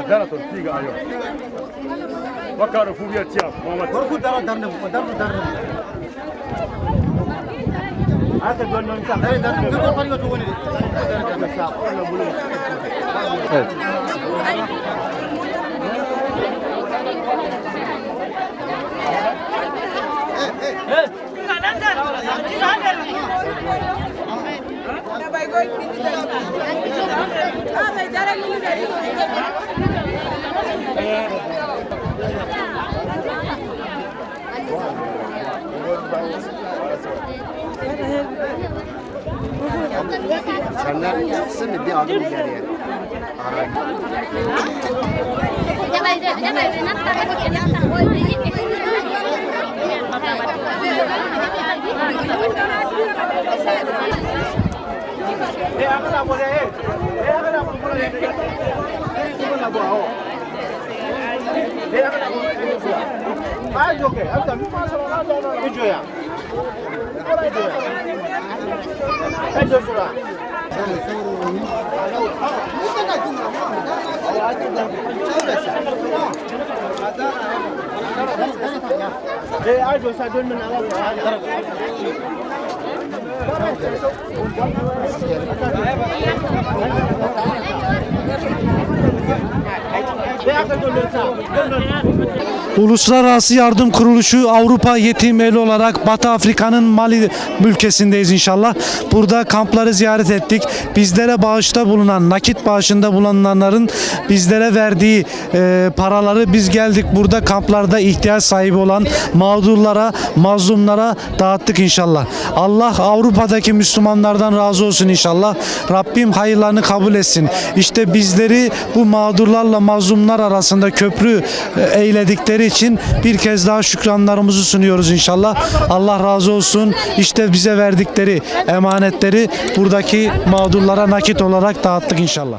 darator tiga ayo. Bakar fubia tiap. Korku darat darne. Ate dönün sen. Evet. Senden çıksın bir adım ileriye. Uluslararası Yardım Kuruluşu Avrupa Yetim Eli olarak Batı Afrika'nın Mali ülkesindeyiz inşallah. Burada kampları ziyaret ettik. Bizlere bağışta bulunan, nakit bağışında bulunanların bizlere verdiği paraları biz geldik burada kamplarda ihtiyaç sahibi olan mağdurlara, mazlumlara dağıttık inşallah. Allah Avrupa'daki Müslümanlardan razı olsun inşallah. Rabbim hayırlarını kabul etsin. İşte bizleri bu mağdurlarla mazlumlar arasında köprü eyledikleri için bir kez daha şükranlarımızı sunuyoruz inşallah. Allah razı olsun. İşte bize verdikleri emanetleri buradaki mağdurlara nakit olarak dağıttık inşallah.